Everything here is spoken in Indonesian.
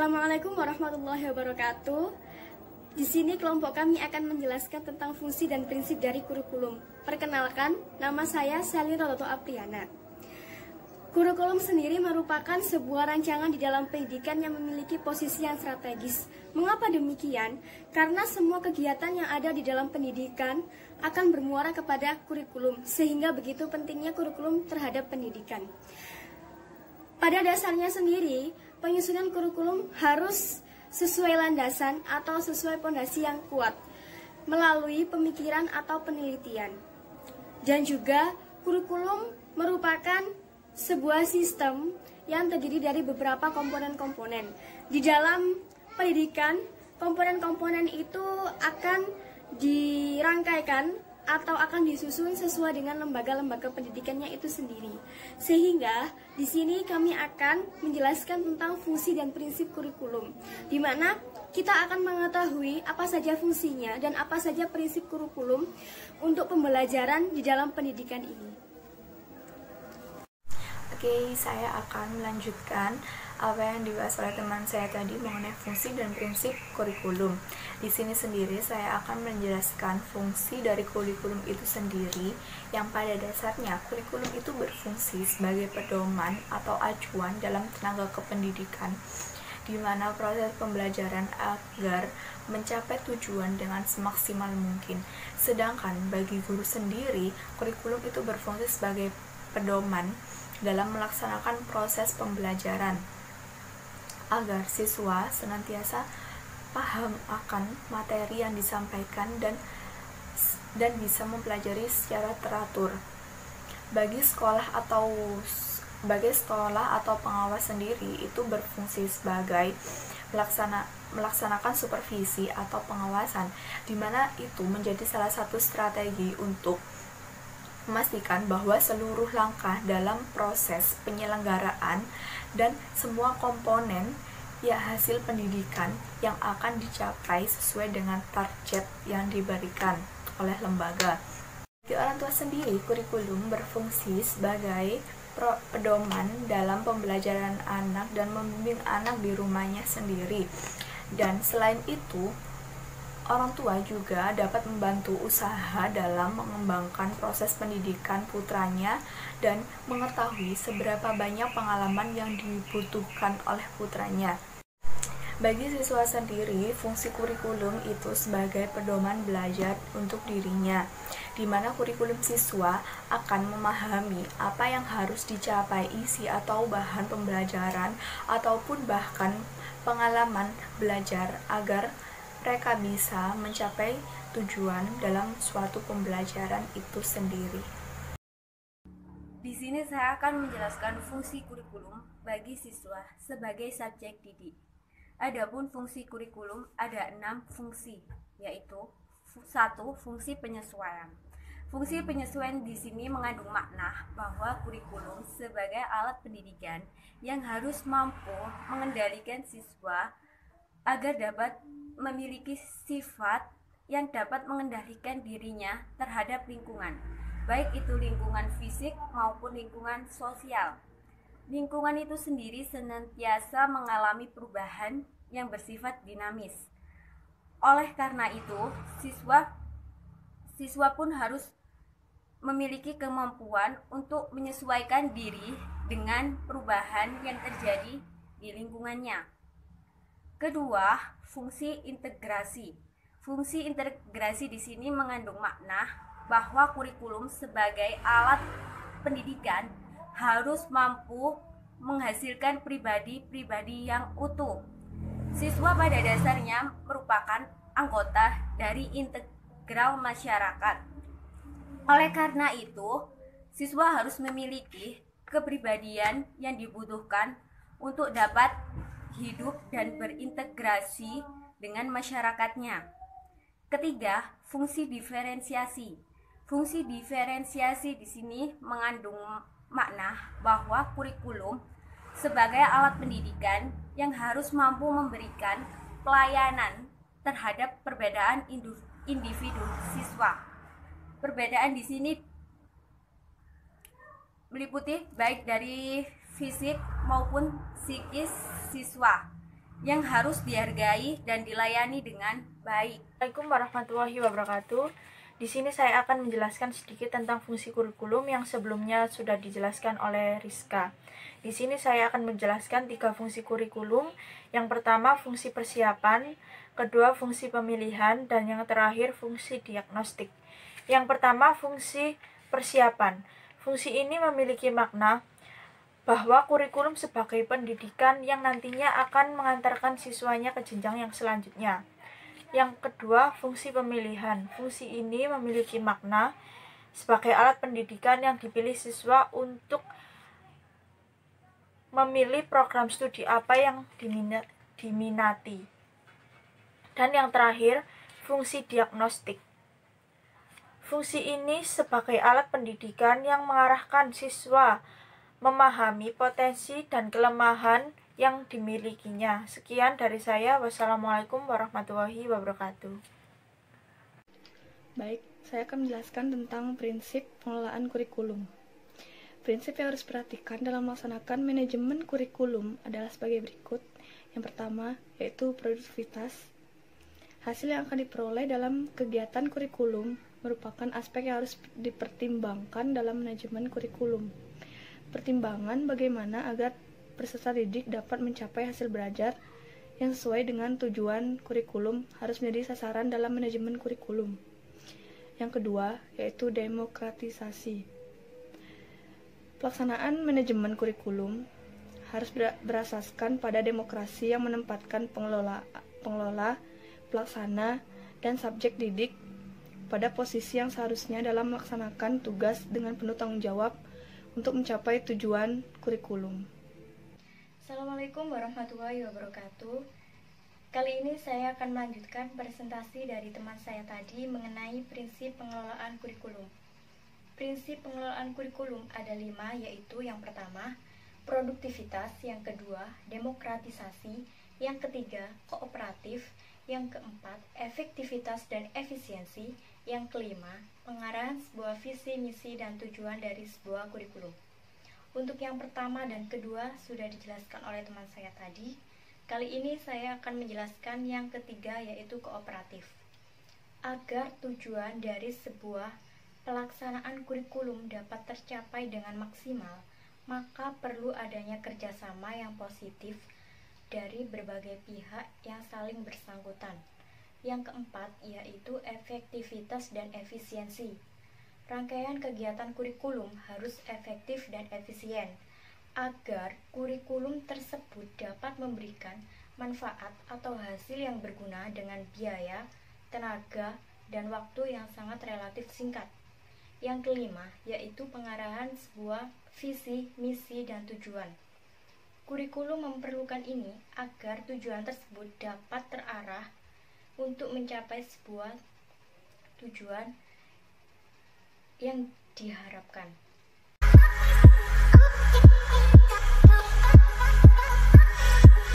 Assalamualaikum warahmatullahi wabarakatuh. Di sini kelompok kami akan menjelaskan tentang fungsi dan prinsip dari kurikulum. Perkenalkan, nama saya Selin Rototo Apriana. Kurikulum sendiri merupakan sebuah rancangan di dalam pendidikan yang memiliki posisi yang strategis. Mengapa demikian? Karena semua kegiatan yang ada di dalam pendidikan akan bermuara kepada kurikulum, sehingga begitu pentingnya kurikulum terhadap pendidikan. Pada dasarnya sendiri, penyusunan kurikulum harus sesuai landasan atau sesuai pondasi yang kuat melalui pemikiran atau penelitian. Dan juga kurikulum merupakan sebuah sistem yang terdiri dari beberapa komponen-komponen. Di dalam pendidikan, komponen-komponen itu akan dirangkaikan atau akan disusun sesuai dengan lembaga-lembaga pendidikannya itu sendiri. Sehingga di sini kami akan menjelaskan tentang fungsi dan prinsip kurikulum, di mana kita akan mengetahui apa saja fungsinya dan apa saja prinsip kurikulum untuk pembelajaran di dalam pendidikan ini. Oke, saya akan melanjutkan apa yang dibahas oleh teman saya tadi mengenai fungsi dan prinsip kurikulum. Di sini sendiri saya akan menjelaskan fungsi dari kurikulum itu sendiri, yang pada dasarnya kurikulum itu berfungsi sebagai pedoman atau acuan dalam tenaga kependidikan, di mana proses pembelajaran agar mencapai tujuan dengan semaksimal mungkin. Sedangkan bagi guru sendiri, kurikulum itu berfungsi sebagai pedoman dalam melaksanakan proses pembelajaran agar siswa senantiasa paham akan materi yang disampaikan dan bisa mempelajari secara teratur. Bagi sekolah atau pengawas sendiri itu berfungsi sebagai melaksanakan supervisi atau pengawasan, di mana itu menjadi salah satu strategi untuk memastikan bahwa seluruh langkah dalam proses penyelenggaraan dan semua komponen hasil pendidikan yang akan dicapai sesuai dengan target yang diberikan oleh lembaga. Bagi orang tua sendiri, kurikulum berfungsi sebagai pedoman dalam pembelajaran anak dan membimbing anak di rumahnya sendiri. Dan selain itu, orang tua juga dapat membantu usaha dalam mengembangkan proses pendidikan putranya dan mengetahui seberapa banyak pengalaman yang dibutuhkan oleh putranya. Bagi siswa sendiri, fungsi kurikulum itu sebagai pedoman belajar untuk dirinya, di mana kurikulum siswa akan memahami apa yang harus dicapai isi atau bahan pembelajaran ataupun bahkan pengalaman belajar agar mereka bisa mencapai tujuan dalam suatu pembelajaran itu sendiri. Di sini saya akan menjelaskan fungsi kurikulum bagi siswa sebagai subjek didik. Adapun fungsi kurikulum ada 6 fungsi, yaitu 1. Fungsi penyesuaian. Fungsi penyesuaian di sini mengandung makna bahwa kurikulum sebagai alat pendidikan yang harus mampu mengendalikan siswa agar dapat memiliki sifat yang dapat mengendalikan dirinya terhadap lingkungan, baik itu lingkungan fisik maupun lingkungan sosial. Lingkungan itu sendiri senantiasa mengalami perubahan yang bersifat dinamis. Oleh karena itu, siswa pun harus memiliki kemampuan untuk menyesuaikan diri dengan perubahan yang terjadi di lingkungannya. Kedua, fungsi integrasi. Fungsi integrasi di sini mengandung makna bahwa kurikulum sebagai alat pendidikan harus mampu menghasilkan pribadi-pribadi yang utuh. Siswa pada dasarnya merupakan anggota dari integral masyarakat. Oleh karena itu, siswa harus memiliki kepribadian yang dibutuhkan untuk dapat hidup dan berintegrasi dengan masyarakatnya. Ketiga, fungsi diferensiasi. Fungsi diferensiasi di sini mengandung makna bahwa kurikulum sebagai alat pendidikan yang harus mampu memberikan pelayanan terhadap perbedaan individu siswa. Perbedaan di sini meliputi baik dari fisik maupun psikis siswa. yang harus dihargai dan dilayani dengan baik. Assalamualaikum warahmatullahi wabarakatuh. Di sini saya akan menjelaskan sedikit tentang fungsi kurikulum yang sebelumnya sudah dijelaskan oleh Rizka. Di sini saya akan menjelaskan 3 fungsi kurikulum. Yang pertama, fungsi persiapan, kedua, fungsi pemilihan, dan yang terakhir, fungsi diagnostik. Yang pertama, fungsi persiapan. Fungsi ini memiliki makna bahwa kurikulum sebagai pendidikan yang nantinya akan mengantarkan siswanya ke jenjang yang selanjutnya. Yang kedua, fungsi pemilihan. Fungsi ini memiliki makna sebagai alat pendidikan yang dipilih siswa untuk memilih program studi apa yang diminati. Dan yang terakhir, fungsi diagnostik. Fungsi ini sebagai alat pendidikan yang mengarahkan siswa memahami potensi dan kelemahan yang dimilikinya. Sekian dari saya. Wassalamualaikum warahmatullahi wabarakatuh. Baik, saya akan menjelaskan tentang prinsip pengelolaan kurikulum. Prinsip yang harus diperhatikan dalam melaksanakan manajemen kurikulum adalah sebagai berikut. Yang pertama, yaitu produktivitas. Hasil yang akan diperoleh dalam kegiatan kurikulum merupakan aspek yang harus dipertimbangkan dalam manajemen kurikulum. Pertimbangan bagaimana agar peserta didik dapat mencapai hasil belajar yang sesuai dengan tujuan kurikulum harus menjadi sasaran dalam manajemen kurikulum. Yang kedua, yaitu demokratisasi. Pelaksanaan manajemen kurikulum harus berasaskan pada demokrasi yang menempatkan pengelola, pelaksana, dan subjek didik pada posisi yang seharusnya dalam melaksanakan tugas dengan penuh tanggung jawab untuk mencapai tujuan kurikulum. Assalamualaikum warahmatullahi wabarakatuh. Kali ini saya akan melanjutkan presentasi dari teman saya tadi mengenai prinsip pengelolaan kurikulum. Prinsip pengelolaan kurikulum ada 5, yaitu yang pertama, produktivitas, yang kedua, demokratisasi, yang ketiga, kooperatif, yang keempat, efektivitas dan efisiensi, yang kelima, pengarahan sebuah visi, misi, dan tujuan dari sebuah kurikulum. Untuk yang pertama dan kedua sudah dijelaskan oleh teman saya tadi. Kali ini saya akan menjelaskan yang ketiga, yaitu kooperatif. Agar tujuan dari sebuah pelaksanaan kurikulum dapat tercapai dengan maksimal, maka perlu adanya kerjasama yang positif dari berbagai pihak yang saling bersangkutan. Yang keempat, yaitu efektivitas dan efisiensi. Rangkaian kegiatan kurikulum harus efektif dan efisien, agar kurikulum tersebut dapat memberikan manfaat atau hasil yang berguna dengan biaya, tenaga, dan waktu yang sangat relatif singkat. Yang kelima, yaitu pengarahan sebuah visi, misi, dan tujuan. Kurikulum memerlukan ini agar tujuan tersebut dapat terarah untuk mencapai sebuah tujuan yang diharapkan.